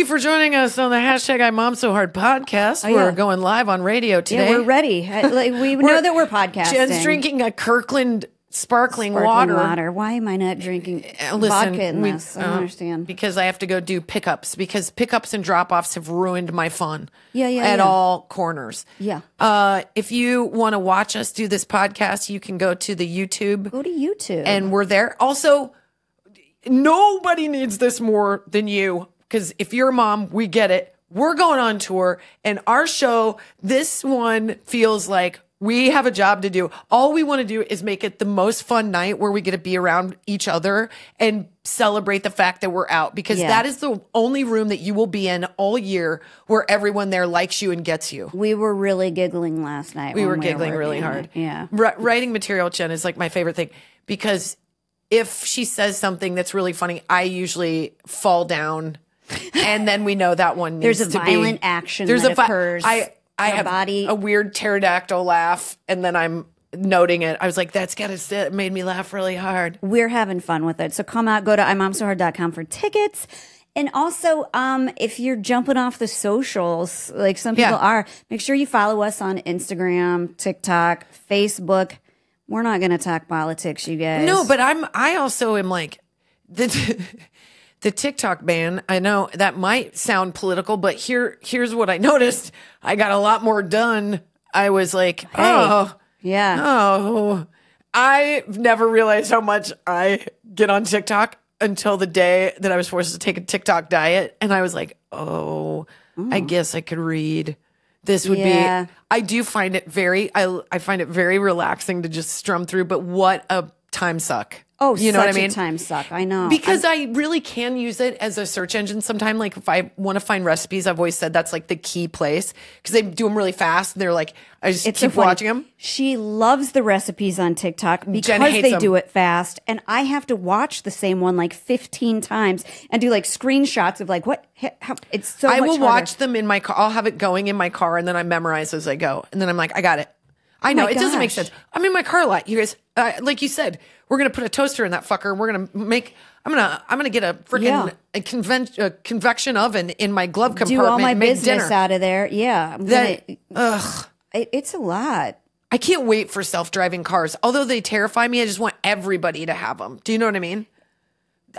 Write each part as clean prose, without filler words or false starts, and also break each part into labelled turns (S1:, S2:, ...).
S1: you for joining us on the hashtag IMOMSOHARD podcast. We're going live on radio today.
S2: Yeah, we're ready. We know that we're podcasting.
S1: Jen's drinking a Kirkland sparkling water.
S2: Why am I not drinking vodka in this? I don't understand.
S1: Because I have to go do pickups. Because pickups and drop-offs have ruined my fun.
S2: At
S1: all corners.
S2: Yeah.
S1: If you want to watch us do this podcast, you can go to the YouTube.
S2: Go to YouTube.
S1: And we're there. Also, nobody needs this more than you. Because if you're a mom, we get it. We're going on tour. And our show, this one feels like we have a job to do. All we want to do is make it the most fun night where we get to be around each other and celebrate the fact that we're out, because that is the only room that you will be in all year where everyone there likes you and gets you.
S2: We were really giggling last night.
S1: We were giggling really hard.
S2: Yeah.
S1: Writing material, Jen, is like my favorite thing, because if she says something that's really funny, I usually fall down, and then we know that one needs to be.
S2: There's a violent action that occurs.
S1: I have a weird pterodactyl laugh, and then I'm noting it. I was like, that's gotta sit. It made me laugh really hard.
S2: We're having fun with it. So come out, go to imomsohard.com for tickets. And also, if you're jumping off the socials, like some people are, make sure you follow us on Instagram, TikTok, Facebook. We're not going to talk politics, you guys.
S1: No, but I also am like, the TikTok ban, I know that might sound political, but here's what I noticed. I got a lot more done. I was like, I've never realized how much I get on TikTok until the day that I was forced to take a TikTok diet. And I was like, I guess I could read. This would be, I do find it I find it very relaxing to just strum through, but what a time suck.
S2: Oh, you know what I mean? A time suck. I know.
S1: Because I really can use it as a search engine sometime. Like if I want to find recipes, I've always said that's like the key place, because they do them really fast. And they're like, I just keep watching them.
S2: She loves the recipes on TikTok because they do it fast. And I have to watch the same one like 15 times and do like screenshots of like it's so much
S1: I will
S2: harder.
S1: watch them in my car. I'll have it going in my car, and then I memorize as I go. And then I'm like, I got it. I know. It doesn't make sense. I'm in my car a lot. You guys, like you said, we're going to put a toaster in that fucker. We're going to make, I'm going to get a freaking convection oven in my glove compartment.
S2: Do all my
S1: and make
S2: business
S1: dinner.
S2: out of there. Yeah. It's a lot.
S1: I can't wait for self-driving cars. Although they terrify me, I just want everybody to have them. Do you know what I mean?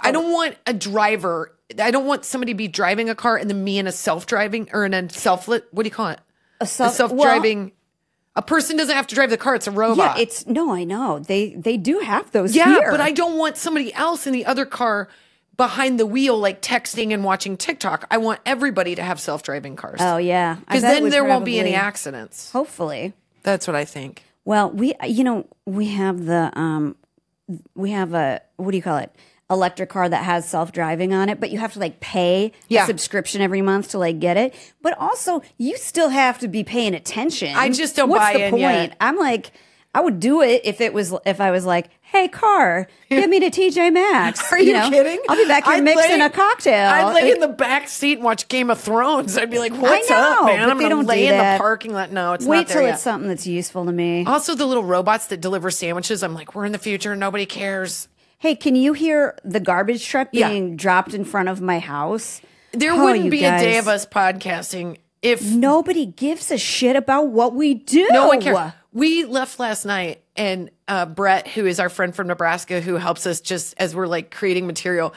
S1: I don't want a driver. I don't want somebody to be driving a car and then me in a self-driving or in a what do you call it? A self-driving. A person doesn't have to drive the car. It's a robot.
S2: Yeah, I know. They do have those
S1: here.
S2: Yeah,
S1: but I don't want somebody else in the other car behind the wheel, like texting and watching TikTok. I want everybody to have self-driving cars.
S2: Oh, yeah.
S1: Because then there won't be any accidents.
S2: Hopefully.
S1: That's what I think.
S2: Well, we have a, what do you call it? Electric car that has self-driving on it, but you have to like pay a subscriction every month to like get it. But also, you still have to be paying attention.
S1: I just don't buy in yet.
S2: I'm like, I would do it if I was like, hey, car, get me to TJ Maxx.
S1: Are you kidding?
S2: I'll be back here mixing a cocktail.
S1: I'd lay in the back seat and watch Game of Thrones. I'd be like, what's up, man? I'm going to lay in the parking lot. No, it's not there
S2: Wait till it's something that's useful to me.
S1: Also, the little robots that deliver sandwiches. I'm like, we're in the future. Nobody cares.
S2: Hey, can you hear the garbage truck being dropped in front of my house?
S1: There wouldn't be a day of us podcasting if
S2: nobody gives a shit about what we do.
S1: No one cares. We left last night, and Brett, who is our friend from Nebraska, who helps us just as we're like creating material,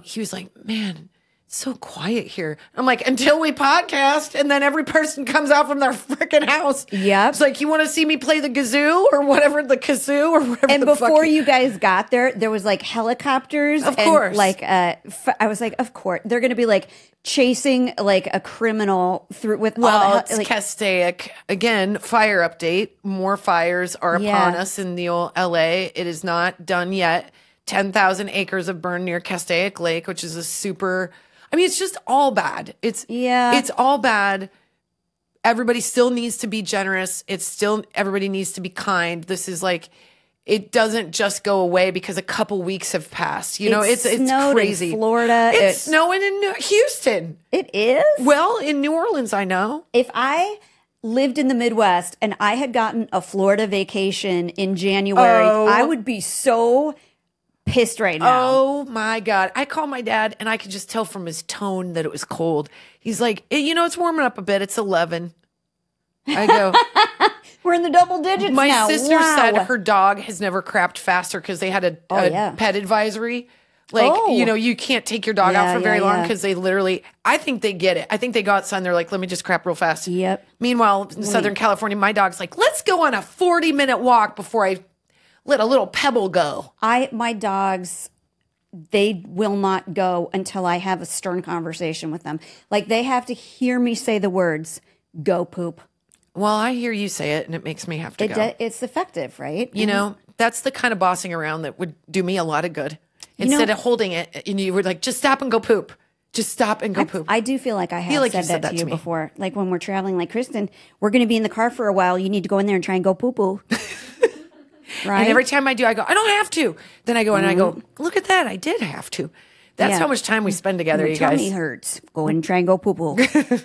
S1: he was like, man, it's so quiet here. I'm like, until we podcast, and then every person comes out from their freaking house.
S2: Yep.
S1: It's like, you want to see me play the kazoo or whatever, the kazoo or whatever.
S2: And before you guys got there was like helicopters.
S1: Of course.
S2: Like, I was like, of course. They're going to be like chasing like a criminal through with all
S1: it's like Castaic. Again, fire update. More fires are upon us in the old LA. It is not done yet. 10,000 acres have burned near Castaic Lake, which is a super... I mean, it's just all bad. It's all bad. Everybody still needs to be generous. Everybody needs to be kind. This is like, it doesn't just go away because a couple weeks have passed. You know, it's crazy.
S2: In Florida.
S1: It's snowing in Houston.
S2: It is?
S1: Well, in New Orleans, I know.
S2: If I lived in the Midwest and I had gotten a Florida vacation in January, I would be so pissed right now.
S1: Oh my God. I call my dad and I could just tell from his tone that it was cold. He's like, it's warming up a bit. It's 11. I go,
S2: we're in the double digits
S1: my
S2: now.
S1: sister
S2: Wow.
S1: said her dog has never crapped faster because they had a pet advisory. Like, you can't take your dog out for very long because they literally, I think they get it. I think they go outside and they're like, let me just crap real fast.
S2: Yep.
S1: Meanwhile, in Southern California, my dog's like, let's go on a 40-minute walk before I let a little pebble go.
S2: My dogs, they will not go until I have a stern conversation with them. Like, they have to hear me say the words, go poop.
S1: Well, I hear you say it and it makes me have to go.
S2: It's effective, right?
S1: That's the kind of bossing around that would do me a lot of good. Instead of holding it, and you were like, just stop and go poop. Just stop and go poop.
S2: I do feel like I have said that to you before. Like when we're traveling, like, Kristin, we're going to be in the car for a while. You need to go in there and try and go poo-poo. Right?
S1: And every time I do, I go, I don't have to. Then I go and I go, look at that. I did have to. That's how much time we spend together, you guys.
S2: My tummy hurts. Go in and try and go poo-poo.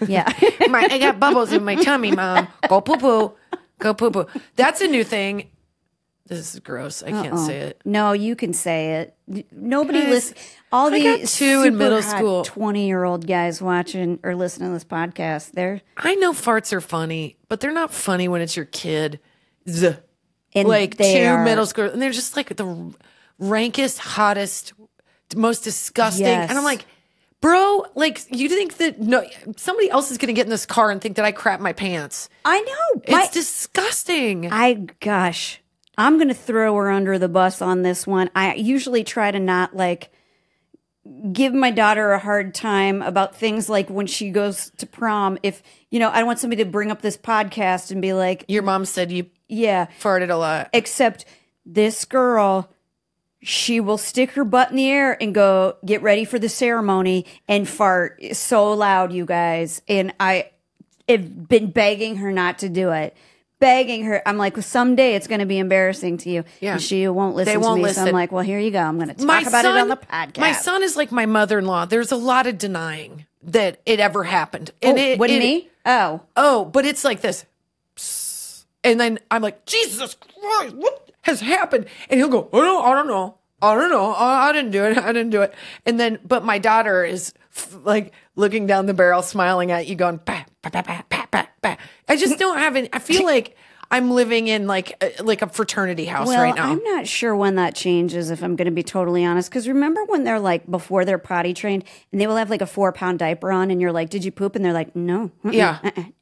S2: Yeah.
S1: I got bubbles in my tummy, Mom. Go poo-poo. Go poo-poo. That's a new thing. This is gross. I can't say it.
S2: No, you can say it. Nobody listens. All the
S1: two in middle school
S2: 20-year-old guys watching or listening to this podcast,
S1: I know farts are funny, but they're not funny when it's your kid. And like middle school, and they're just like the rankest, hottest, most disgusting.
S2: Yes.
S1: And I'm like, bro, like, you think that somebody else is going to get in this car and think that I crap my pants?
S2: I know.
S1: It's disgusting.
S2: Gosh. I'm going to throw her under the bus on this one. I usually try to not give my daughter a hard time about things like when she goes to prom. If, I don't want somebody to bring up this podcast and be like,
S1: your mom said you farted a lot.
S2: Except this girl, she will stick her butt in the air and go, get ready for the ceremony, and fart so loud, you guys. And I have been begging her not to do it. Begging her. I'm like, well, someday it's going to be embarrassing to you.
S1: Yeah.
S2: And she won't listen to me. So I'm like, well, here you go. I'm going to talk about it on the podcast.
S1: My son is like my mother-in-law. There's a lot of denying that it ever happened. And
S2: me? Oh,
S1: but it's like this. And then I'm like, Jesus Christ, what has happened? And he'll go, oh, no, I don't know. I didn't do it. And then, but my daughter is like looking down the barrel, smiling at you, going, bah, bah, bah, bah, bah, bah, bah. I just don't have I feel like I'm living in like a fraternity house right now.
S2: I'm not sure when that changes, if I'm going to be totally honest. Because remember when they're like, before they're potty trained, and they will have like a 4-pound diaper on, and you're like, did you poop? And they're like, no.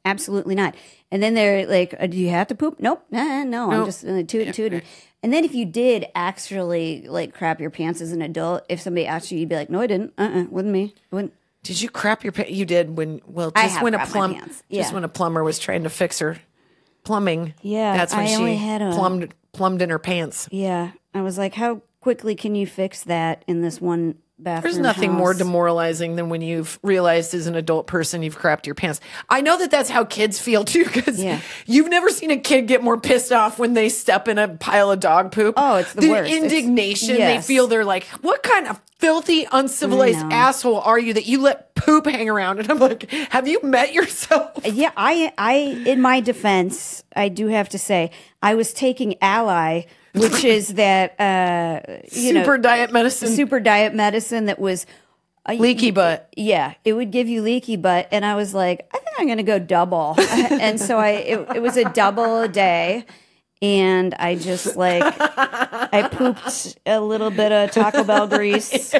S2: Absolutely not. And then they're like, do you have to poop? Nope. No. I'm just tooting. And then if you did actually like crap your pants as an adult, if somebody asked you, you'd be like, no, I didn't. Wasn't me.
S1: Did you crap your pants? You did when a plumber was trying to fix her plumbing.
S2: Yeah.
S1: That's when she plumbed in her pants.
S2: Yeah. I was like, how quickly can you fix that in this one bathroom
S1: There's nothing
S2: house?
S1: more demoralizing than when you've realized as an adult person you've crapped your pants. I know that that's how kids feel too, because you've never seen a kid get more pissed off when they step in a pile of dog poop.
S2: Oh, it's the worst.
S1: Indignation they feel. They're like, what kind of filthy, uncivilized asshole are you that you let poop hang around? And I'm like, have you met yourself?
S2: Yeah, I in my defense, I do have to say, I was taking Ally, which is that
S1: super diet
S2: medicine that was
S1: leaky butt.
S2: Yeah, it would give you leaky butt, and I was like, I think I'm going to go double, and so it was a double a day, and I just I pooped a little bit of Taco Bell grease.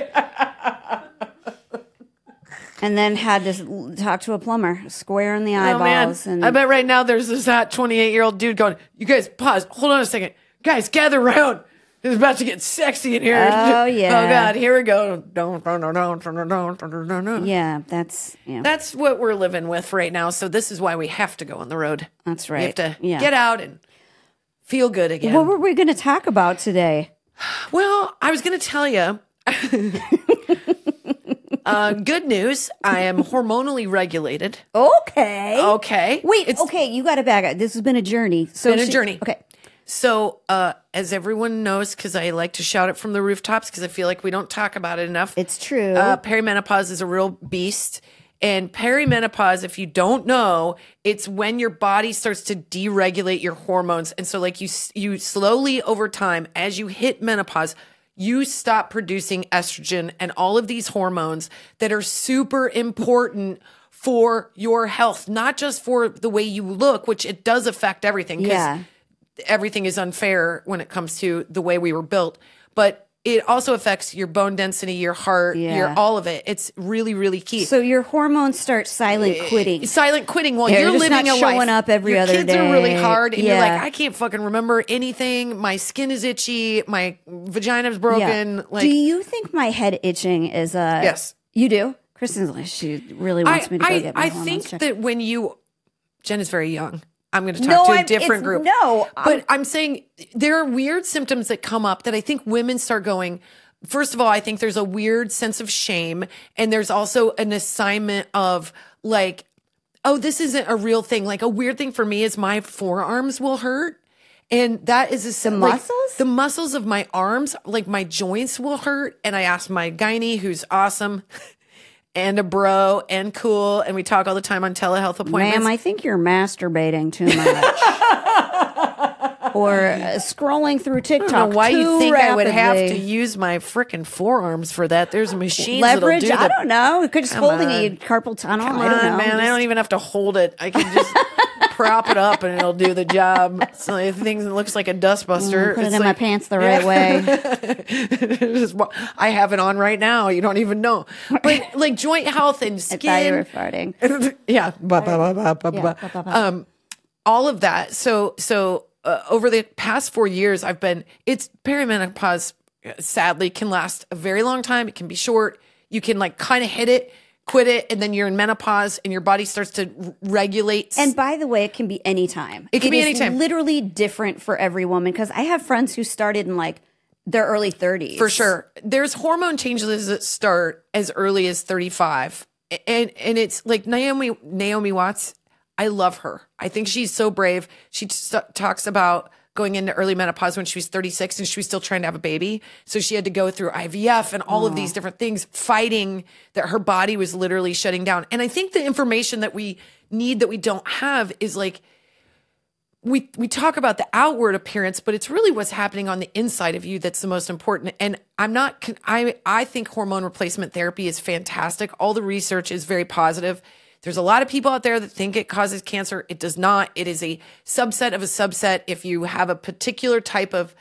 S2: And then had to talk to a plumber, square in the eyeballs.
S1: And I bet right now there's this hot 28-year-old dude going, you guys, pause, hold on a second. Guys, gather around. It's about to get sexy in here.
S2: Oh, yeah.
S1: Oh, God, here we go.
S2: Yeah, that's
S1: what we're living with right now. So this is why we have to go on the road.
S2: That's right.
S1: We have to get out and feel good again.
S2: What were we going to talk about today?
S1: Well, I was going to tell you. Good news. I am hormonally regulated.
S2: Okay. Wait, you got to back up. This has been a journey. Okay.
S1: So, as everyone knows, because I like to shout it from the rooftops, because I feel like we don't talk about it enough.
S2: It's true.
S1: Perimenopause is a real beast. And perimenopause, if you don't know, it's when your body starts to deregulate your hormones. And so, like, you slowly over time, as you hit menopause, you stop producing estrogen and all of these hormones that are super important for your health, not just for the way you look, which it does affect everything.
S2: Yeah.
S1: Everything is unfair when it comes to the way we were built, but it also affects your bone density, your heart, your all of it. It's really, really key.
S2: So your hormones start silent quitting.
S1: Silent quitting while you're
S2: just
S1: living
S2: not
S1: a
S2: showing
S1: life.
S2: up every other
S1: Your kids
S2: day.
S1: are really hard, and you're
S2: Yeah.
S1: like, I can't fucking remember anything. My skin is itchy. My vagina's broken.
S2: Yeah.
S1: Like,
S2: do you think my head itching is a?
S1: Yes.
S2: You do? Kristen's like, she really wants me to go get my
S1: I
S2: hormones
S1: think
S2: checked.
S1: that when Jen is very young. I'm going to talk to a different group. But I'm saying there are weird symptoms that come up that I think women start going. First of all, I think there's a weird sense of shame. And there's also an assignment of like, oh, this isn't a real thing. Like a weird thing for me is my forearms will hurt. And that is
S2: the muscles?
S1: The muscles of my arms, like my joints will hurt. And I asked my gynae, who's awesome and a bro and cool. And we talk all the time on telehealth appointments.
S2: Ma'am, I think you're masturbating too much. Or scrolling through TikTok.
S1: I don't know why you think
S2: rapidly.
S1: I would have to use my freaking forearms for that. There's machines
S2: Leverage?
S1: that'll do
S2: I don't know. Just holding a carpal tunnel.
S1: Come
S2: I don't
S1: on,
S2: know.
S1: man. I don't even have to hold it. I can just prop it up and it'll do the job. So the thing that looks like a dustbuster.
S2: Put it in my pants the right way.
S1: I have it on right now. You don't even know. But like joint health and skin.
S2: I thought you were farting.
S1: Yeah. All of that. So over the past 4 years, it's perimenopause, sadly, can last a very long time. It can be short. You can like kind of hit it, quit it, and then you're in menopause and your body starts to regulate.
S2: And by the way, it can be any time.
S1: It can be any time.
S2: Literally different for every woman because I have friends who started in like their early 30s.
S1: For sure. There's hormone changes that start as early as 35. And it's like Naomi Watts. I love her. I think she's so brave. She talks about going into early menopause when she was 36 and she was still trying to have a baby. So she had to go through IVF and all of these different things, fighting that her body was literally shutting down. And I think the information that we need that we don't have is like, we talk about the outward appearance, but it's really what's happening on the inside of you that's the most important. And I think hormone replacement therapy is fantastic. All the research is very positive. There's a lot of people out there that think it causes cancer. It does not. It is a subset of a subset. If you have a particular type of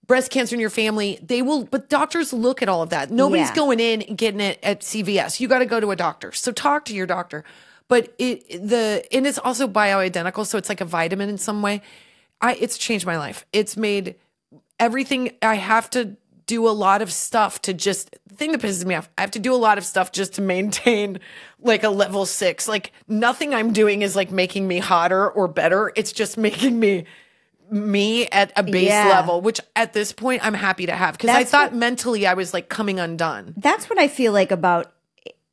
S1: breast cancer in your family, but doctors look at all of that. Nobody's going in and getting it at CVS. You got to go to a doctor. So talk to your doctor. But it's also bioidentical, so it's like a vitamin in some way. It's changed my life. It's made everything. I have to do a lot of stuff the thing that pisses me off, I have to do a lot of stuff just to maintain like a level 6. Like nothing I'm doing is like making me hotter or better. It's just making me at a base level, which at this point I'm happy to have. Because I thought mentally I was like coming undone.
S2: That's what I feel like about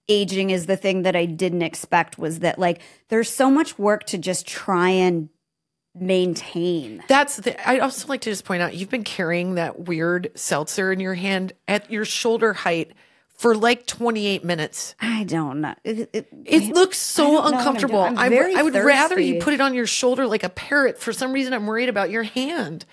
S2: aging is the thing that I didn't expect was that like there's so much work to just try and maintain.
S1: I'd also like to just point out you've been carrying that weird seltzer in your hand at your shoulder height for like 28 minutes.
S2: I don't know.
S1: It looks so uncomfortable.
S2: I
S1: would rather you put it on your shoulder like a parrot. For some reason, I'm worried about your hand.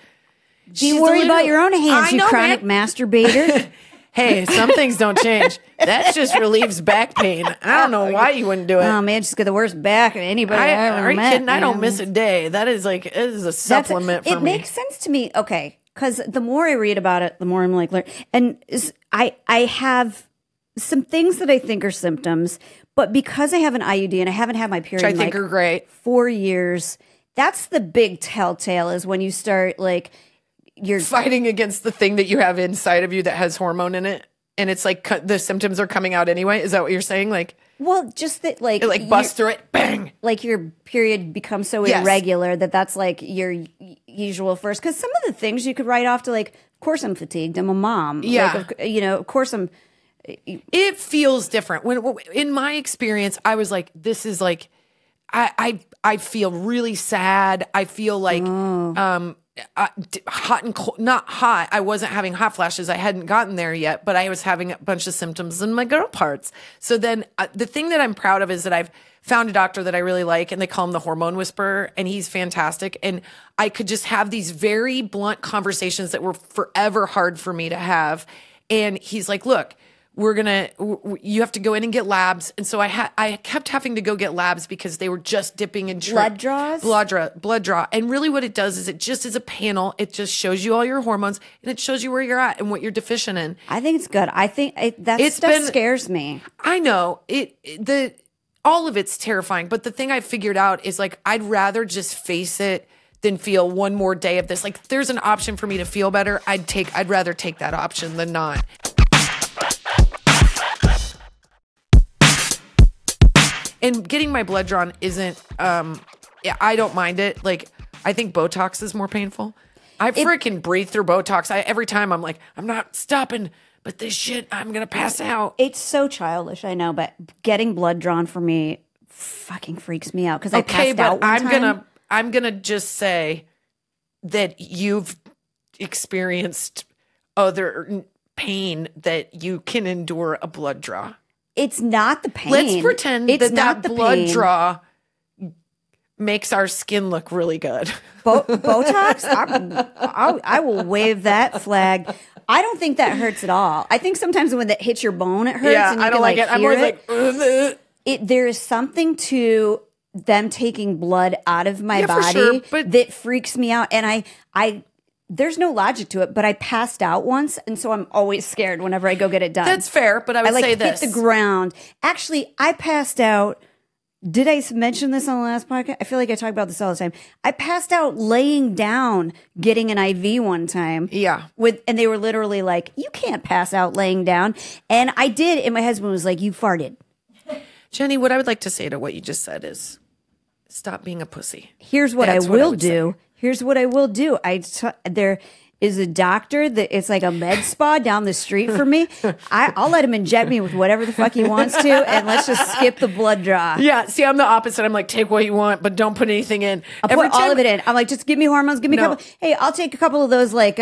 S2: Do you worry about your own hands, you chronic masturbator?
S1: Hey, some things don't change. That just relieves back pain. I don't know why you wouldn't do it.
S2: Oh man, just got the worst back of anybody I ever
S1: Are you
S2: met.
S1: kidding?
S2: Man.
S1: I don't miss a day. That is like, it is a supplement for me.
S2: It makes sense to me. Okay. Because the more I read about it, the more I'm like, and I have some things that I think are symptoms, but because I have an IUD and I haven't had my period
S1: which I think are great.
S2: 4 years, that's the big telltale is when you start like, you're
S1: fighting against the thing that you have inside of you that has hormone in it. And it's like the symptoms are coming out anyway. Is that what you're saying? Like,
S2: well, just that like
S1: it like busts through it, bang.
S2: Like your period becomes so irregular that's like your usual first. Because some of the things you could write off to like, of course I'm fatigued. I'm a mom.
S1: Yeah.
S2: Like, of course I'm.
S1: It feels different. When in my experience, I was like, this is like, I feel really sad. I feel like hot and cold, not hot. I wasn't having hot flashes. I hadn't gotten there yet, but I was having a bunch of symptoms in my girl parts. So then the thing that I'm proud of is that I've found a doctor that I really like, and they call him the Hormone Whisperer, and he's fantastic. And I could just have these very blunt conversations that were forever hard for me to have. And he's like, look, you have to go in and get labs. And so I kept having to go get labs because they were just dipping in
S2: blood draws.
S1: Blood draw. And really what it does is it just is a panel. It just shows you all your hormones, and it shows you where you're at and what you're deficient in.
S2: I think it's good. I think that stuff scares me.
S1: I know all of it's terrifying. But the thing I figured out is like, I'd rather just face it than feel one more day of this. Like, if there's an option for me to feel better, I'd rather take that option than not. And getting my blood drawn isn't, I don't mind it. Like, I think Botox is more painful. I freaking breathe through Botox. Every time I'm like, I'm not stopping, but this shit, I'm going to pass out.
S2: It's so childish, I know, but getting blood drawn for me fucking freaks me out because I passed out one time.
S1: I'm going to just say that you've experienced other pain that you can endure a blood draw.
S2: It's not the pain.
S1: Let's pretend that blood draw makes our skin look really good.
S2: Botox? I will wave that flag. I don't think that hurts at all. I think sometimes when that hits your bone, it hurts.
S1: Yeah,
S2: and you
S1: I don't like it. I'm always like, ugh.
S2: There is something to them taking blood out of my body
S1: for sure,
S2: that freaks me out. And I there's no logic to it, but I passed out once, and so I'm always scared whenever I go get it done.
S1: That's fair, but I would say this.
S2: Hit the ground. Actually, I passed out. Did I mention this on the last podcast? I feel like I talk about this all the time. I passed out laying down getting an IV one time.
S1: Yeah.
S2: And they were literally like, you can't pass out laying down. And I did, and my husband was like, you farted.
S1: Jenny, what I would like to say to what you just said is stop being a pussy.
S2: Here's what I will do. Here's what I will do. There is a doctor that it's like a med spa down the street from me. I'll let him inject me with whatever the fuck he wants to, and let's just skip the blood draw.
S1: Yeah, see, I'm the opposite. I'm like, take what you want, but don't put anything in.
S2: I'll put all of it in. I'm like, just give me hormones, give me a couple. Hey, I'll take a couple of those like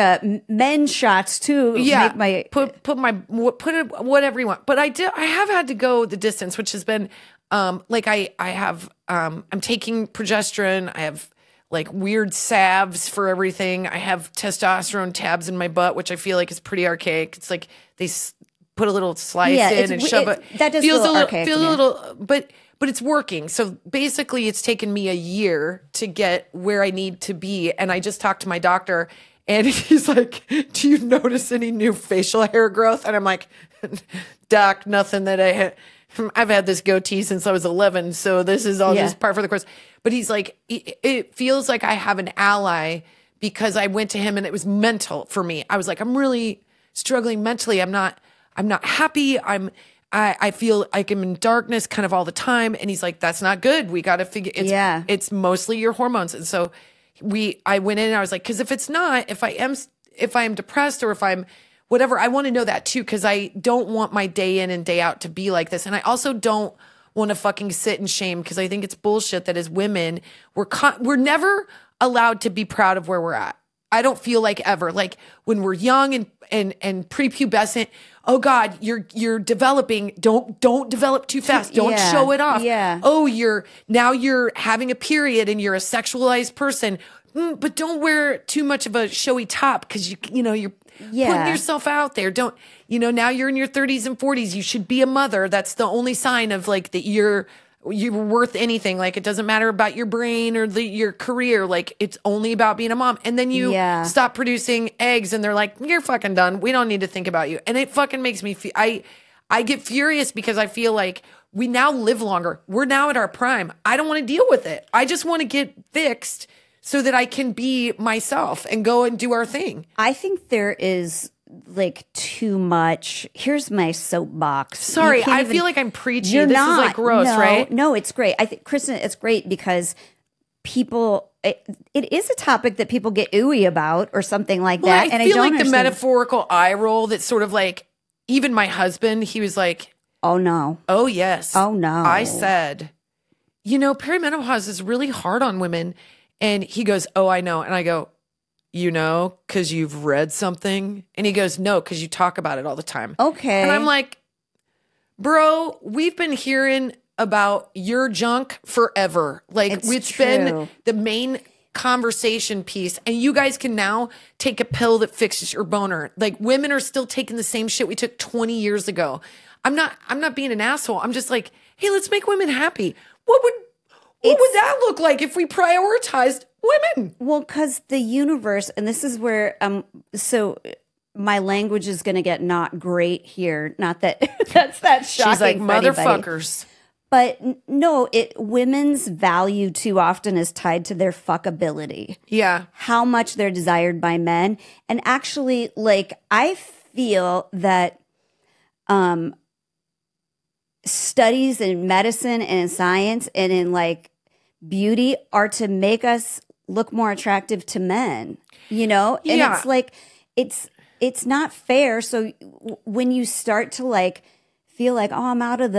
S2: men shots too.
S1: Yeah,
S2: make my
S1: put it whatever you want. But I have had to go the distance, which has been like I'm taking progesterone. I have like weird salves for everything. I have testosterone tabs in my butt, which I feel like is pretty archaic. It's like they put a little slice in and shove it.
S2: That does feel archaic.
S1: Feels a little, but it's working. So basically, it's taken me a year to get where I need to be. And I just talked to my doctor, and he's like, "Do you notice any new facial hair growth?" And I'm like, "Doc, nothing that I had." I've had this goatee since I was 11, so this is all just par for the course. But he's like, it feels like I have an ally because I went to him and it was mental for me. I was like, I'm really struggling mentally. I'm not happy. I feel like I'm in darkness kind of all the time. And he's like, that's not good. We got to figure it's mostly your hormones. And so I went in and I was like, because if it's not, if I am depressed or if I'm whatever, I want to know that too, because I don't want my day in and day out to be like this. And I also don't want to fucking sit in shame because I think it's bullshit that as women, we're never allowed to be proud of where we're at. I don't feel like ever. Like when we're young and prepubescent, oh God, you're developing. Don't develop too fast. Don't show it off.
S2: Yeah.
S1: Oh, you're having a period and you're a sexualized person. But don't wear too much of a showy top because you're putting yourself out there. Don't, now you're in your 30s and 40s. You should be a mother. That's the only sign of like that you're worth anything. Like it doesn't matter about your brain or your career. Like it's only about being a mom. And then you stop producing eggs and they're like, you're fucking done. We don't need to think about you. And it fucking makes me feel, I get furious because I feel like we now live longer. We're now at our prime. I don't want to deal with it. I just want to get fixed so that I can be myself and go and do our thing.
S2: I think there is like too much. Here's my soapbox.
S1: Sorry, I feel like I'm preaching. This is like gross, right?
S2: No, it's great. I think, Kristin, it's great because people, it is a topic that people get ooey about or something like that.
S1: I feel like the metaphorical eye roll that's sort of like, even my husband, he was like,
S2: oh no.
S1: Oh yes.
S2: Oh no.
S1: I said, perimenopause is really hard on women. And he goes, oh, I know. And I go, you know, because you've read something? And he goes, no, because you talk about it all the time.
S2: Okay.
S1: And I'm like, bro, we've been hearing about your junk forever. Like, it's been the main conversation piece, and you guys can now take a pill that fixes your boner. Like, women are still taking the same shit we took 20 years ago. I'm not being an asshole. I'm just like, hey, let's make women happy. What would that look like if we prioritized women?
S2: Well, because the universe, and this is where so my language is going to get not great here. Not that that's that shocking.
S1: She's like,
S2: for
S1: motherfuckers.
S2: Anybody. But no, women's value too often is tied to their fuckability.
S1: Yeah.
S2: How much they're desired by men. And actually, like, I feel that studies in medicine and in science and in like beauty are to make us look more attractive to men, you know? And it's like, it's not fair. So when you start to like feel like, oh, I'm out of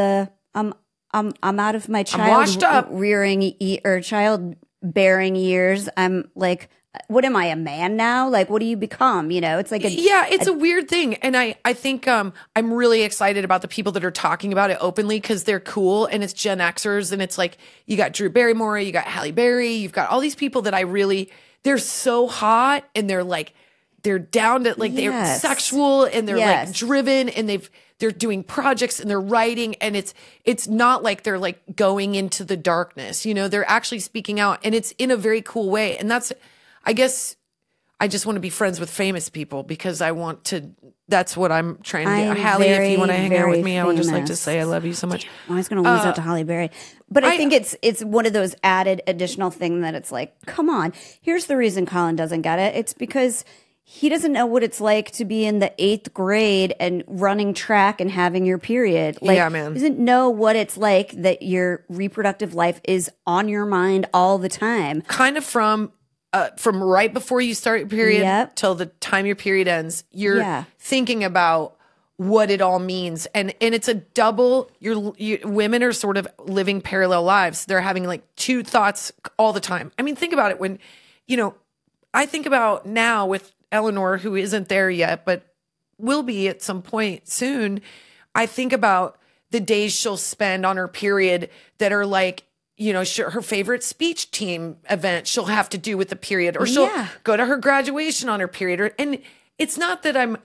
S2: my child rearing or childbearing years. I'm like, what am I, a man now? Like, what do you become? You know, it's like
S1: it's a weird thing. And I think I'm really excited about the people that are talking about it openly because they're cool and it's Gen Xers. And it's like, you got Drew Barrymore, you got Halle Berry, you've got all these people that they're so hot and they're like, they're down to like, they're sexual and they're like driven and they're doing projects and they're writing and it's not like they're like going into the darkness, you know, they're actually speaking out and it's in a very cool way. And I guess I just want to be friends with famous people because that's what I'm trying to do. Hallie, if you want to hang out with me, I would just like to say I love you so much.
S2: I was going to lose out to Halle Berry. But I think it's one of those added additional thing that it's like, come on. Here's the reason Colin doesn't get it. It's because he doesn't know what it's like to be in the 8th grade and running track and having your period. Like,
S1: yeah, man.
S2: He doesn't know what it's like that your reproductive life is on your mind all the time.
S1: Kind of from right before you start your period till the time your period ends, you're thinking about what it all means. And it's a double, women are sort of living parallel lives. They're having like two thoughts all the time. I mean, think about it when, you know, I think about now with Eleanor, who isn't there yet, but will be at some point soon. I think about the days she'll spend on her period that are like, you know, her favorite speech team event she'll have to do with the period, or she'll go to her graduation on her period. And it's not that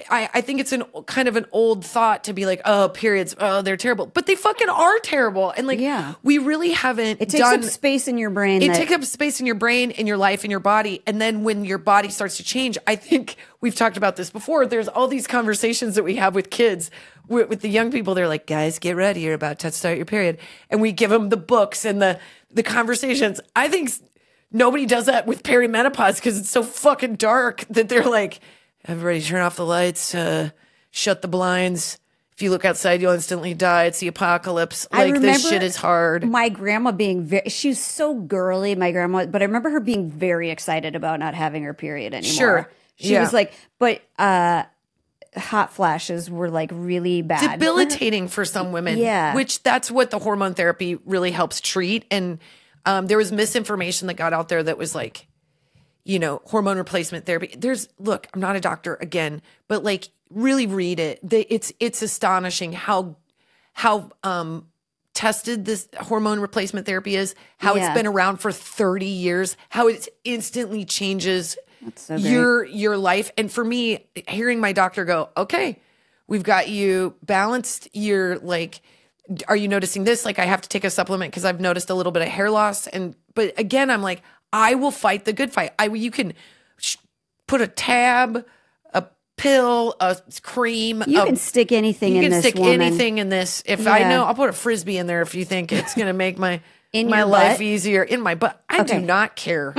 S1: I think it's kind of an old thought to be like, oh, periods, oh, they're terrible, but they fucking are terrible. And like, we really haven't.
S2: It takes up space in your brain.
S1: It takes up space in your brain, in your life, in your body. And then when your body starts to change, I think we've talked about this before. There's all these conversations that we have with kids, with the young people. They're like, guys, get ready. You're about to start your period. And we give them the books and the conversations. I think nobody does that with perimenopause because it's so fucking dark that they're like, everybody turn off the lights, shut the blinds. If you look outside, you'll instantly die. It's the apocalypse. Like, this shit is hard.
S2: My grandma being she's so girly, my grandma, but I remember her being very excited about not having her period anymore.
S1: Sure.
S2: She was like, but hot flashes were like really bad.
S1: Debilitating for some women.
S2: Yeah.
S1: Which that's what the hormone therapy really helps treat. And there was misinformation that got out there that was like, you know, hormone replacement therapy. Look, I'm not a doctor again, but like really read it. It's astonishing how tested this hormone replacement therapy is, how it's been around for 30 years, how it instantly changes your life. And for me, hearing my doctor go, okay, we've got you balanced. You're like, are you noticing this? Like, I have to take a supplement because I've noticed a little bit of hair loss. But again, I'm like, I will fight the good fight. You can put a tab, a pill, a cream.
S2: You can stick anything in this. You can stick
S1: anything in this. If I know, I'll put a Frisbee in there if you think it's going to make my life easier. In my butt. I do not care.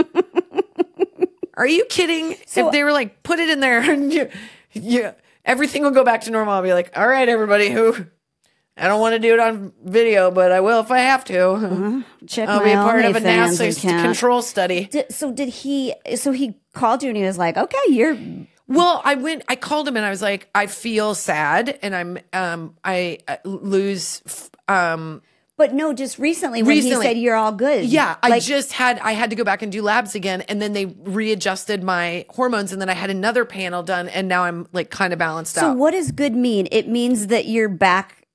S1: Are you kidding? So, if they were like, put it in there and everything will go back to normal, I'll be like, all right, everybody I don't want to do it on video, but I will if I have to.
S2: I'll be a part of a
S1: NASA control study.
S2: So he called you and he was like, okay,
S1: Well, I called him and I was like, I feel sad and I lose
S2: But no, just recently when he said you're all good.
S1: Yeah, I had to go back and do labs again, and then they readjusted my hormones, and then I had another panel done, and now I'm like kind of balanced out.
S2: So what does good mean? It means that you're back.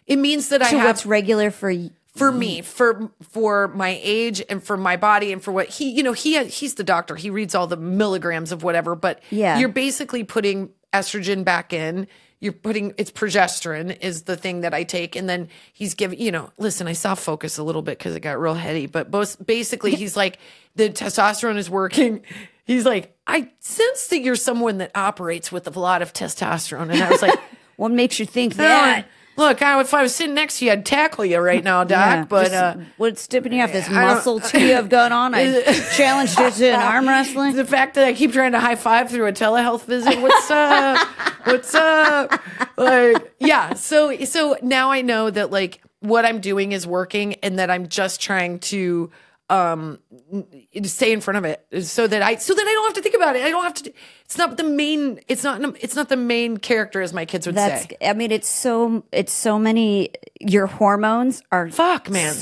S1: It means that I have
S2: what's regular for
S1: me, for my age and for my body and for what he's the doctor. He reads all the milligrams of whatever, but you're basically putting estrogen back in. It's progesterone is the thing that I take. And then he's giving, listen, I soft focus a little bit because it got real heady, but basically he's like, the testosterone is working. He's like, I sense that you're someone that operates with a lot of testosterone. And I was like,
S2: what makes you think that?
S1: Look, if I was sitting next to you, I'd tackle you right now, Doc.
S2: Yeah,
S1: but
S2: what's tipping you off? This muscle too you have going on? I challenged you to an arm wrestling.
S1: The fact that I keep trying to high five through a telehealth visit. What's up? What's up? Like, yeah. So now I know that like what I'm doing is working, and that I'm just trying to stay in front of it so that I don't have to think about it. I don't have to. It's not the main character, as my kids would say.
S2: I mean, it's so many. Your hormones are
S1: man.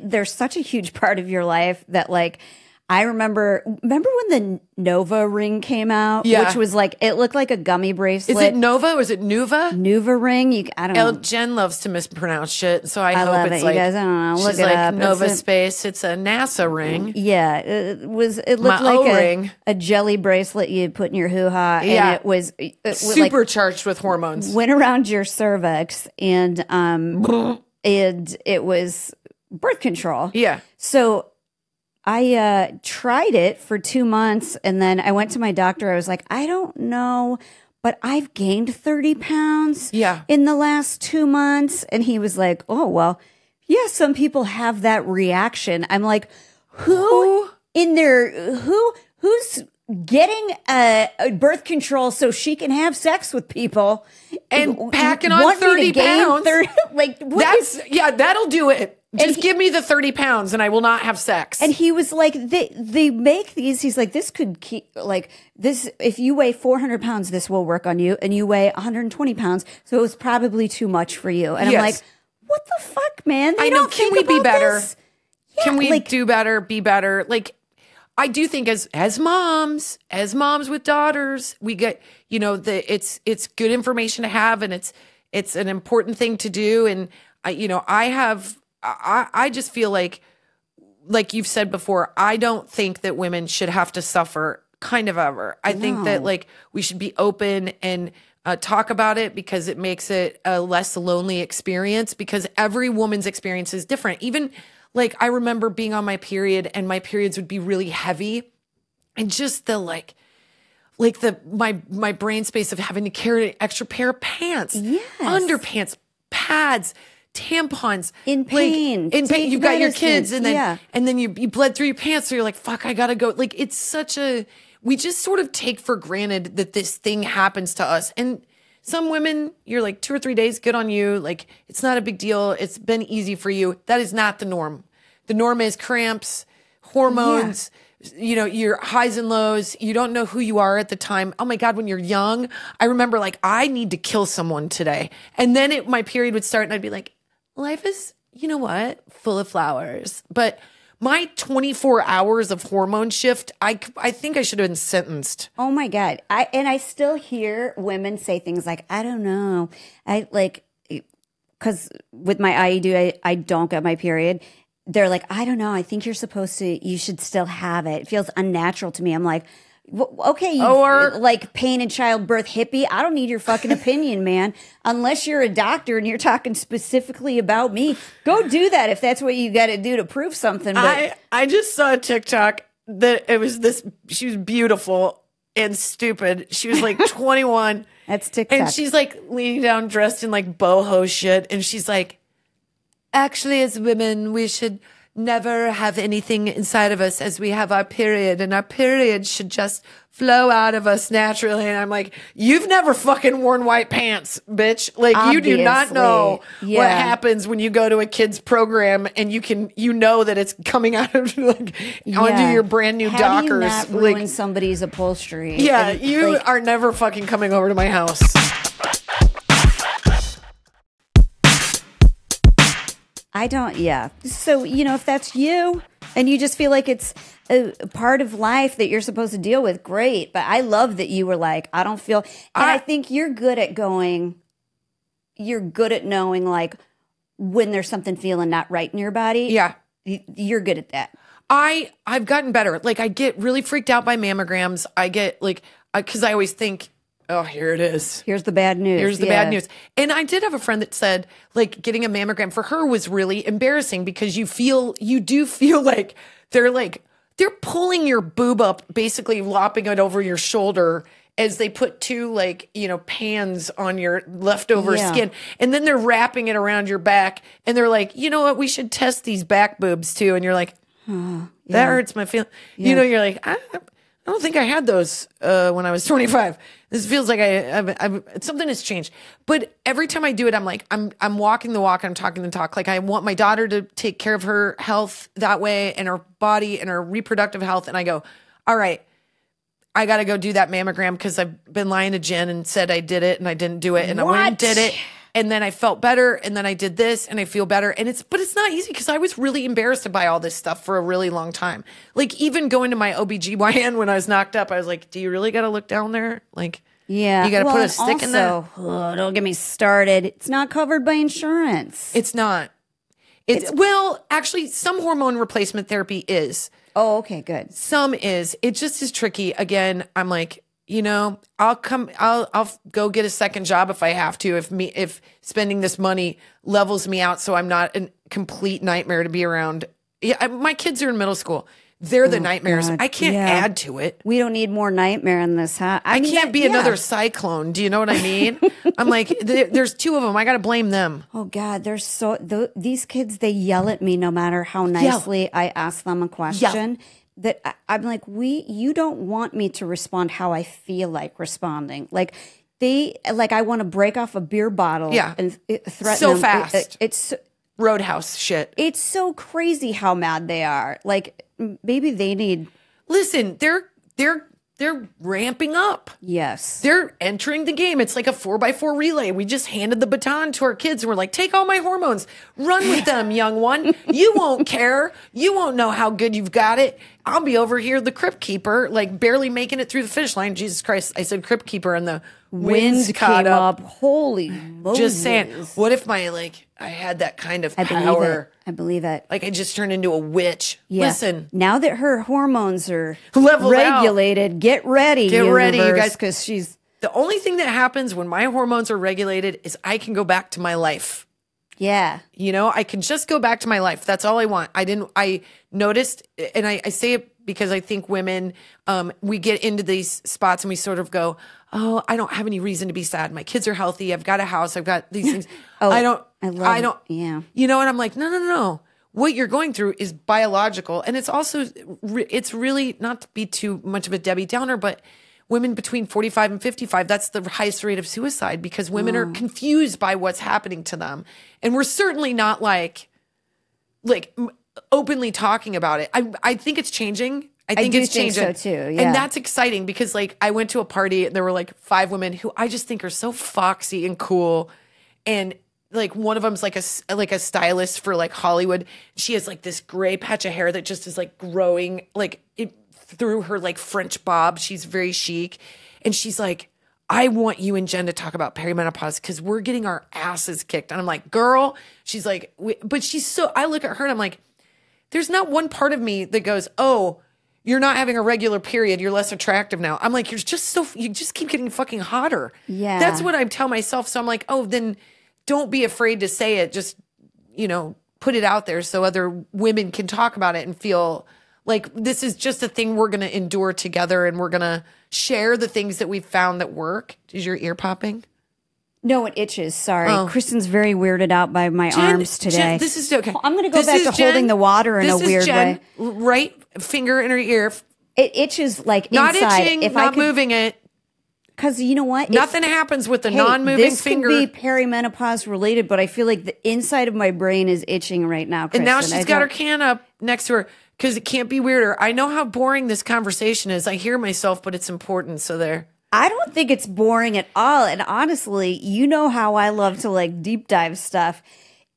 S2: They're such a huge part of your life that like. I remember when the Nova ring came out, which was like, it looked like a gummy bracelet.
S1: Is it Nova or is it Nuva?
S2: Nuva ring. I don't know.
S1: Jen loves to mispronounce shit, so I hope
S2: love
S1: it's
S2: it.
S1: like,
S2: you guys, I don't know. Look
S1: she's
S2: it
S1: like
S2: up.
S1: Nova Space. It's a NASA ring.
S2: Yeah. It looked like a jelly bracelet you put in your hoo-ha.
S1: Yeah.
S2: And it was
S1: supercharged with hormones.
S2: Went around your cervix and it was birth control.
S1: Yeah.
S2: So I tried it for 2 months, and then I went to my doctor. I was like, I don't know, but I've gained 30 pounds in the last 2 months. And he was like, oh, well, yeah, some people have that reaction. I'm like, who's getting a birth control so she can have sex with people
S1: and packing on 30 pounds? That'll do it. Just give me the 30 pounds and I will not have sex.
S2: And he was like, they make these. He's like, this could keep like this. If you weigh 400 pounds, this will work on you. And you weigh 120 pounds. So it was probably too much for you. And I'm like, what the fuck, man?
S1: Can we be better?
S2: Yeah,
S1: can we do better, be better? Like, I do think as moms with daughters, we get, it's good information to have, and it's an important thing to do. And I just feel like you've said before, I don't think that women should have to suffer kind of ever. I think that like we should be open and talk about it because it makes it a less lonely experience, because every woman's experience is different. Even like I remember being on my period and my periods would be really heavy, and just the my brain space of having to carry an extra pair of pants, underpants, pads, tampons,
S2: in pain.
S1: You've got your kids, and then you bled through your pants, so you're like, fuck, I gotta go. Like, it's such we just sort of take for granted that this thing happens to us. And some women, you're like 2 or 3 days, good on you. Like, it's not a big deal. It's been easy for you. That is not the norm. The norm is cramps, hormones, your highs and lows. You don't know who you are at the time. Oh my God, when you're young, I remember like, I need to kill someone today. And then my period would start and I'd be like, life is, full of flowers. But my 24 hours of hormone shift, I think I should have been sentenced.
S2: Oh my God. I still hear women say things like, I don't know. Because with my IUD, I don't get my period. They're like, I don't know. I think you should still have it. It feels unnatural to me. I'm like, okay, or like pain and childbirth hippie. I don't need your fucking opinion, man. Unless you're a doctor and you're talking specifically about me, go do that if that's what you got to do to prove something. But
S1: I just saw a TikTok that it was this. She was beautiful and stupid. She was like 21.
S2: That's TikTok,
S1: and she's like leaning down, dressed in like boho shit, and she's like, actually, as women, we should never have anything inside of us as we have our period, and our period should just flow out of us naturally. And I'm like, you've never fucking worn white pants, bitch. Like, obviously, you do not know what happens when you go to a kid's program and you know that it's coming out of like onto your brand new Dockers.
S2: How do you not ruin somebody's upholstery?
S1: Yeah, you are never fucking coming over to my house.
S2: I don't, yeah. So, if that's you and you just feel like it's a part of life that you're supposed to deal with, great. But I love that you were like, I don't feel, and I think you're good at knowing like when there's something feeling not right in your body.
S1: Yeah.
S2: You're good at that.
S1: I've gotten better. Like I get really freaked out by mammograms. I get like, because I always think, oh, here it is.
S2: Here's the bad news.
S1: Here's the bad news. And I did have a friend that said, like, getting a mammogram for her was really embarrassing because you do feel like they're pulling your boob up, basically lopping it over your shoulder as they put two, like, pans on your leftover skin. And then they're wrapping it around your back. And they're like, you know what? We should test these back boobs too. And you're like, that hurts my feeling. Yeah. You're like, I don't think I had those when I was 25. This feels like something has changed. But every time I do it, I'm like, I'm walking the walk, I'm talking the talk. Like I want my daughter to take care of her health that way and her body and her reproductive health. And I go, all right, I got to go do that mammogram because I've been lying to Jen and said I did it and I didn't do it. And I went and did it. And then I felt better. And then I did this and I feel better. But it's not easy because I was really embarrassed by all this stuff for a really long time. Like even going to my OBGYN when I was knocked up, I was like, do you really got to look down there? Like,
S2: yeah,
S1: you got to put a stick in there.
S2: Don't get me started. It's not covered by insurance.
S1: It's not. Well, actually, some hormone replacement therapy is.
S2: Oh, okay, good.
S1: Some is. It just is tricky. Again, I'm like, I'll go get a second job if I have to, if spending this money levels me out so I'm not a complete nightmare to be around. Yeah, my kids are in middle school. They're the nightmares.
S2: God.
S1: I can't add to it.
S2: We don't need more nightmare in this house.
S1: I can't be another cyclone. Do you know what I mean? I'm like, there's two of them. I got to blame them.
S2: Oh God, these kids, they yell at me no matter how nicely I ask them a question. That I'm like, you don't want me to respond how I feel like responding. Like I want to break off a beer bottle and threaten
S1: so
S2: them.
S1: Fast.
S2: It's
S1: Roadhouse shit.
S2: It's so crazy how mad they are. Like maybe they need.
S1: Listen, they're ramping up.
S2: Yes.
S1: They're entering the game. It's like a 4x4 relay. We just handed the baton to our kids and we're like, take all my hormones. Run with them, young one. You won't care. You won't know how good you've got it. I'll be over here, the crypt keeper, like barely making it through the finish line. Jesus Christ. I said crypt keeper and the winds caught up.
S2: Holy Moses.
S1: Just saying, what if I had that kind of power?
S2: I believe it.
S1: Like I just turned into a witch. Yeah. Listen.
S2: Now that her hormones are
S1: leveled
S2: regulated,
S1: out.
S2: Get ready,
S1: you guys.
S2: Because she's...
S1: The only thing that happens when my hormones are regulated is I can go back to my life.
S2: Yeah.
S1: I can just go back to my life. That's all I want. I noticed, and I say it because I think women, we get into these spots and we sort of go, oh, I don't have any reason to be sad. My kids are healthy. I've got a house. I've got these things. I don't.
S2: Yeah.
S1: And I'm like, no. What you're going through is biological. And it's also, it's really not to be too much of a Debbie Downer, but women between 45 and 55, that's the highest rate of suicide because women are confused by what's happening to them. And we're certainly not like openly talking about it. I think it's changing. I think it's changing.
S2: So too, yeah.
S1: And that's exciting because I went to a party and there were 5 women who I just think are so foxy and cool. And one of them's like a stylist for Hollywood. She has this gray patch of hair that just is growing through her French bob. She's very chic. And she's like, I want you and Jen to talk about perimenopause because we're getting our asses kicked. And I'm like, girl, she's like, but she's so, I look at her and I'm like, there's not one part of me that goes, oh, you're not having a regular period. You're less attractive now. I'm like, you just keep getting fucking hotter.
S2: Yeah.
S1: That's what I tell myself. So I'm like, oh, then don't be afraid to say it. Just, put it out there so other women can talk about it and feel like this is just a thing we're going to endure together and we're going to share the things that we've found that work. Is your ear popping?
S2: No, it itches. Sorry. Kristen's very weirded out by my arms today.
S1: Jen, this is okay.
S2: I'm going to go back to holding the water in a weird way.
S1: Right finger in her ear.
S2: It itches
S1: not
S2: inside.
S1: Itching, not moving it.
S2: Because you know what?
S1: Nothing happens with the non-moving finger.
S2: This could be perimenopause related, but I feel like the inside of my brain is itching right now, Kristen.
S1: And now she's got her can up next to her because it can't be weirder. I know how boring this conversation is. I hear myself, but it's important. So there.
S2: I don't think it's boring at all. And honestly, you know how I love to deep dive stuff.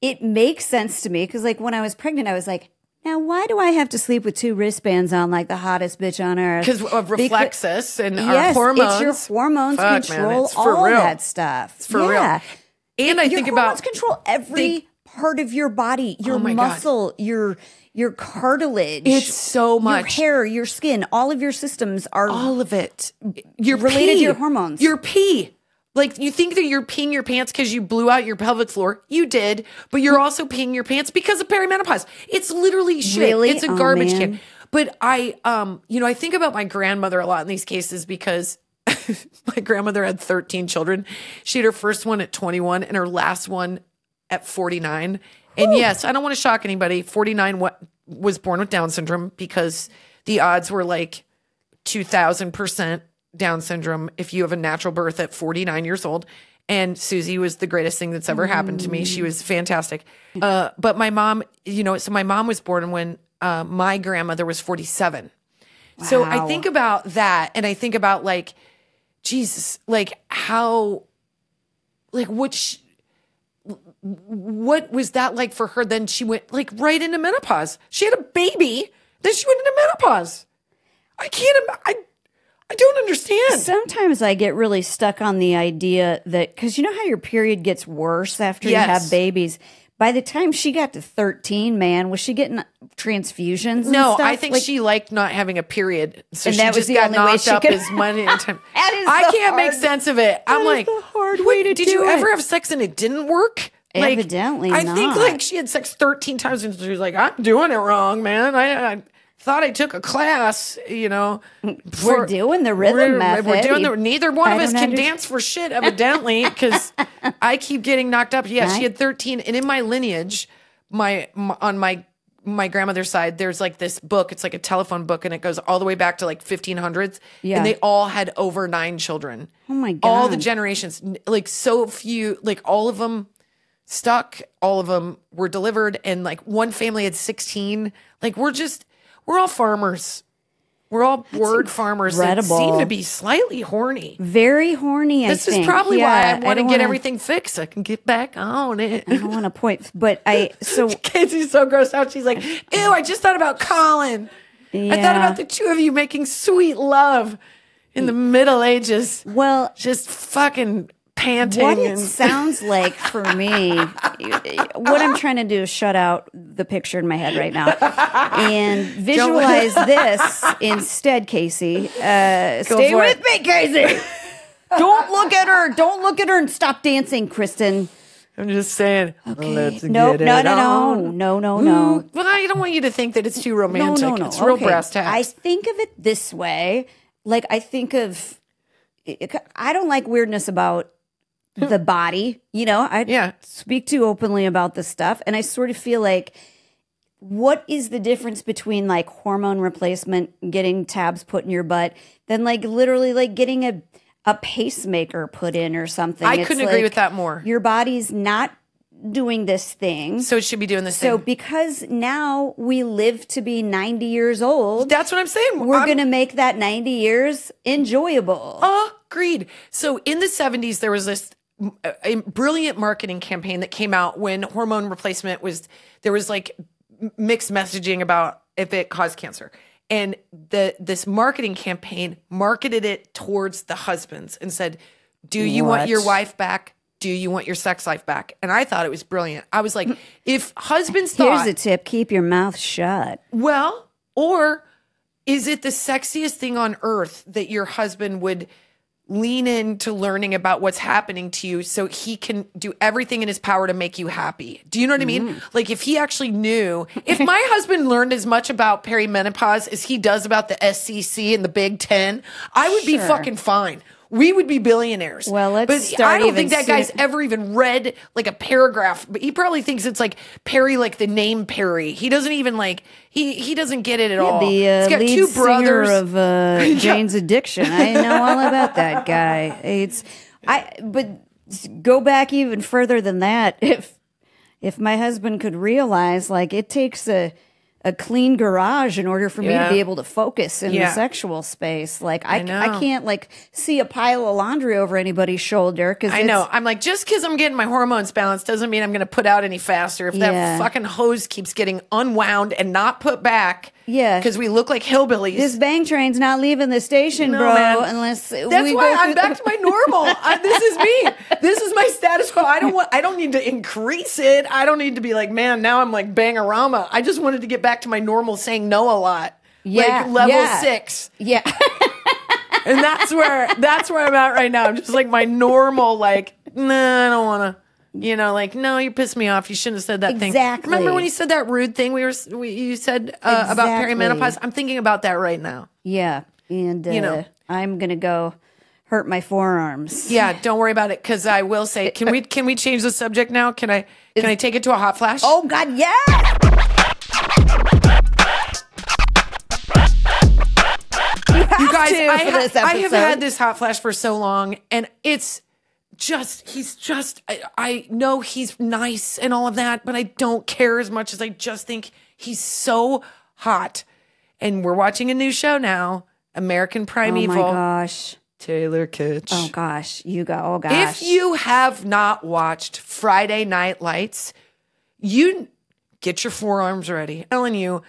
S2: it makes sense to me because, like, when I was pregnant, I was like, now, why do I have to sleep with 2 wristbands on like the hottest bitch on earth?
S1: Because of reflexes and our hormones.
S2: It's your hormones control all that stuff.
S1: It's for real. And I think about...
S2: hormones control every part of your body, your muscle, your cartilage.
S1: It's so much.
S2: Your hair, your skin, all of your systems are...
S1: all of it. You're
S2: related to your hormones.
S1: Your pee. Like, you think that you're peeing your pants because you blew out your pelvic floor. You did. But you're also peeing your pants because of perimenopause. It's literally shit.
S2: Really?
S1: It's a garbage can. But I think about my grandmother a lot in these cases because my grandmother had 13 children. She had her first one at 21 and her last one at 49. And yes, I don't want to shock anybody. 49 was born with Down syndrome because the odds were like 2,000% Down syndrome if you have a natural birth at 49 years old. And Susie was the greatest thing that's ever happened to me. She was fantastic. But my mom, so my mom was born when my grandmother was 47. Wow. So I think about that and I think about like, Jesus, like how, like what was that like for her? Then she went like right into menopause. She had a baby, then she went into menopause. I don't understand.
S2: Sometimes I get really stuck on the idea that, because you know how your period gets worse after you have babies? By the time she got to 13, man, was she getting transfusions and
S1: No,
S2: stuff?
S1: I think she liked not having a period. So
S2: and
S1: she
S2: that was
S1: just
S2: the
S1: got
S2: only way
S1: knocked
S2: she
S1: up
S2: could-
S1: as money.
S2: I
S1: can't make sense of it. I'm like,
S2: the hard way to
S1: did
S2: do
S1: you
S2: it.
S1: ever have sex and it didn't work? Like,
S2: Evidently
S1: I
S2: not.
S1: think like she had sex 13 times and she was like, I'm doing it wrong, man. I thought I took a class,
S2: We're doing the rhythm method.
S1: We're doing neither one of us can dance for shit, evidently, because I keep getting knocked up. Yeah, she had 13. And in my lineage, on my grandmother's side, there's like this book. It's like a telephone book, and it goes all the way back to like 1500s. Yeah. And they all had over 9 children.
S2: Oh my God.
S1: All the generations, like so few, like all of them stuck. All of them were delivered. And like one family had 16. Like we're all farmers. We're all word farmers that seem to be slightly horny.
S2: Very horny, I think.
S1: This is probably why I want to get everything fixed so I can get back on it.
S2: I don't want to point, but
S1: Casey's so grossed out. She's like, ew, I just thought about Colin. Yeah. I thought about the two of you making sweet love in the Middle Ages.
S2: Well,
S1: just fucking panting.
S2: What it sounds like for me, what I'm trying to do is shut out the picture in my head right now and visualize this instead, Casey. Stay with me, Casey. Don't look at her. Don't look at her and stop dancing, Kristin.
S1: I'm just saying.
S2: Okay.
S1: Let's
S2: No.
S1: But I
S2: Mm.
S1: don't want you to think that it's too romantic.
S2: No.
S1: It's real brass tacks.
S2: I think of it this way. Like I don't like weirdness about the body, I speak too openly about this stuff. And I sort of feel like, what is the difference between like hormone replacement, getting tabs put in your butt, than like literally like getting a pacemaker put in or something?
S1: I couldn't agree with that more.
S2: Your body's not doing this thing.
S1: So it should be doing this thing.
S2: So because now we live to be 90 years old.
S1: That's what I'm saying.
S2: We're going to make that 90 years enjoyable.
S1: Agreed. So in the 70s, there was this a brilliant marketing campaign that came out when hormone replacement there was like mixed messaging about if it caused cancer. And this marketing campaign marketed it towards the husbands and said, do you want your wife back? Do you want your sex life back? And I thought it was brilliant. I was like, if husbands thought...
S2: Here's a tip, keep your mouth shut.
S1: Well, or is it the sexiest thing on earth that your husband would lean into learning about what's happening to you so he can do everything in his power to make you happy? Do you know what I mean? Like if he actually knew, if my husband learned as much about perimenopause as he does about the SCC and the Big Ten, I would be fucking fine. We would be billionaires.
S2: Well,
S1: but I don't think that guy's ever even read like a paragraph, but he probably thinks it's like Perry, like the name Perry. He doesn't even like, he doesn't get it at all.
S2: The lead 2 brothers of Jane's Addiction. I know all about that guy. But go back even further than that. If my husband could realize like it takes a a clean garage in order for me to be able to focus in the sexual space. Like I can't like see a pile of laundry over anybody's shoulder. Cause
S1: I know. I'm like, just because I'm getting my hormones balanced doesn't mean I'm going to put out any faster. If that fucking hose keeps getting unwound and not put back. Yeah. Because we look like hillbillies.
S2: This bang train's not leaving the station, bro, man. Unless
S1: that's why I'm back to my normal. This is me. This is my status quo. I don't need to increase it. I don't need to be like, man, now I'm like bangorama. I just wanted to get back to my normal saying no a lot. Yeah. Like level 6.
S2: Yeah.
S1: And that's where I'm at right now. I'm just like my normal, like, nah, I don't want to. You know, like, no, you pissed me off. You shouldn't have said that thing.
S2: Exactly.
S1: Remember when you said that rude thing you said about perimenopause? I'm thinking about that right now.
S2: Yeah. And, you know, I'm going to go hurt my forearms.
S1: Yeah, don't worry about it. Because I will say, can we change the subject now? Can I take it to a hot flash?
S2: Oh, God, yeah.
S1: You guys, I have had this hot flash for so long, and it's I know he's nice and all of that, but I don't care as much as I just think he's so hot. And we're watching a new show now, American Primeval.
S2: Oh my gosh.
S1: Taylor Kitsch.
S2: Oh gosh. Oh gosh.
S1: If you have not watched Friday Night Lights, you get your forearms ready. I'm telling you,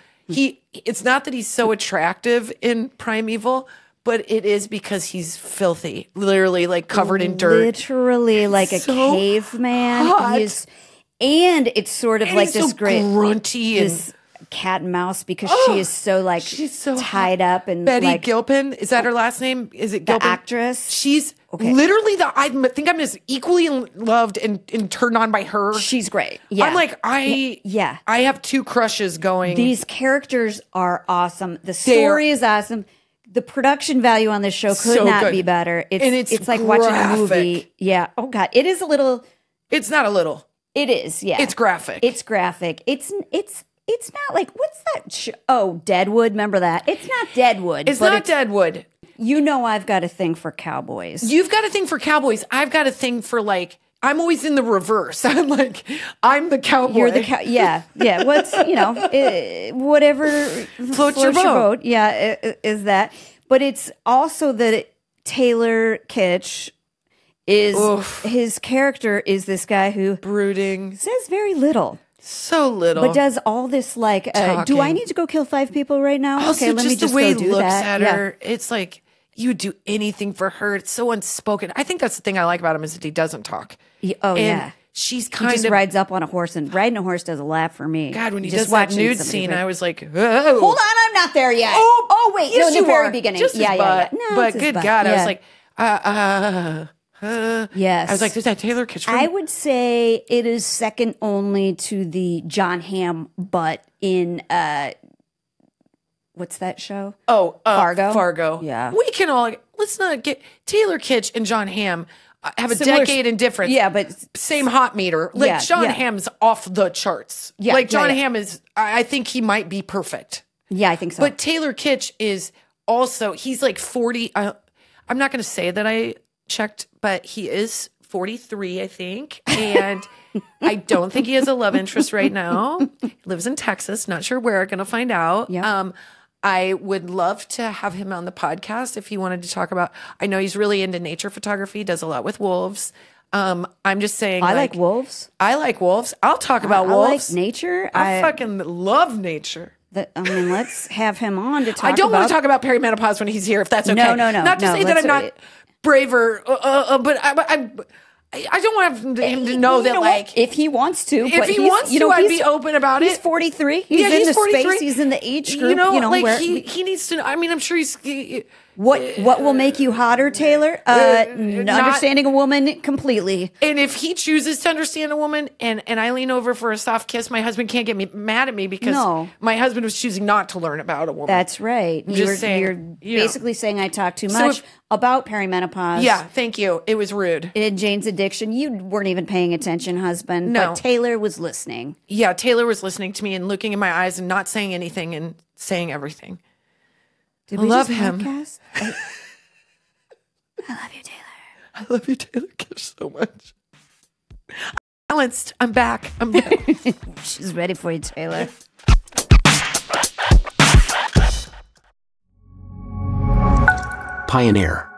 S1: it's not that he's so attractive in Primeval, but it is because he's filthy, literally like covered in dirt.
S2: Literally like a caveman. And it's sort of like this
S1: so great grunty
S2: this cat and mouse because she is so like she's so tied up and
S1: Betty
S2: like,
S1: Gilpin, is that her last name? Is it Gilpin?
S2: The actress?
S1: She's literally I think I'm as equally loved and turned on by her.
S2: She's great. Yeah.
S1: I'm like, I have 2 crushes going.
S2: These characters are awesome. The story is awesome. The production value on this show could not be better. It's like watching a movie. Yeah. Oh God. It is a little.
S1: It's not a little.
S2: It is. Yeah.
S1: It's graphic.
S2: It's graphic. It's not like, what's that? Deadwood. Remember that? It's not Deadwood.
S1: It's not Deadwood.
S2: You know, I've got a thing for cowboys.
S1: You've got a thing for cowboys. I've got a thing for like, I'm always in the reverse. I'm like, I'm the cowboy.
S2: You're the yeah. What's, whatever floats your boat. Yeah, is that. But it's also that Taylor Kitsch his character is this guy who
S1: brooding
S2: says very little.
S1: So little.
S2: But does all this like, do I need to go kill 5 people right now?
S1: Also,
S2: okay, let me just
S1: the way
S2: go
S1: he
S2: do
S1: looks
S2: that.
S1: at her, it's like, you would do anything for her. It's so unspoken. I think that's the thing I like about him is that he doesn't talk. She's kind
S2: of rides up on a horse, and riding a horse does a lot for me.
S1: God, when he does that nude scene, I was like, oh.
S2: Hold on, I'm not there yet.
S1: Oh
S2: wait,
S1: yes,
S2: no, in the very beginning.
S1: Just
S2: yeah.
S1: No, but good God, I was like,
S2: yes.
S1: I was like, is that Taylor Kitsch?
S2: I would say it is second only to the John Hamm butt in what's that show?
S1: Fargo. Fargo.
S2: Yeah.
S1: We can all, let's not get Taylor Kitsch and John Hamm have a decade in difference.
S2: Yeah, but
S1: same hot meter. Like John Hamm's off the charts. Yeah, like John Hamm is, I think he might be perfect.
S2: Yeah, I think so.
S1: But Taylor Kitsch is also, he's like 40. I'm not going to say that I checked, but he is 43, I think. And I don't think he has a love interest right now. He lives in Texas. Not sure where. Going to find out.
S2: Yep.
S1: I would love to have him on the podcast if he wanted to talk about, I know he's really into nature photography, does a lot with wolves. I'm just saying.
S2: I like wolves.
S1: I like wolves. I'll talk about wolves.
S2: I like nature.
S1: I fucking love nature.
S2: Let's have him on to talk about.
S1: I don't want to talk about perimenopause when he's here, if that's okay.
S2: No.
S1: Not to say that I'm not braver, but I don't want him to know that, like,
S2: if he wants to,
S1: I'd be open about it.
S2: He's 43. He's in the 43. Space. He's in the age group.
S1: He needs to. I mean, I'm sure he's.
S2: What will make you hotter, Taylor? Understanding a woman completely.
S1: And if he chooses to understand a woman, and I lean over for a soft kiss, my husband can't get me mad at me because my husband was choosing not to learn about a woman.
S2: That's right. You're basically saying I talk too much about perimenopause.
S1: Yeah, thank you. It was rude.
S2: In Jane's addiction, you weren't even paying attention, husband.
S1: No.
S2: But Taylor was listening.
S1: Yeah, Taylor was listening to me and looking in my eyes and not saying anything and saying everything.
S2: Did we
S1: love
S2: just
S1: him.
S2: Podcast? I love you, Taylor.
S1: I love you, Taylor Kitsch, so much. I'm balanced. I'm back.
S2: She's ready for you, Taylor.
S3: pioneer.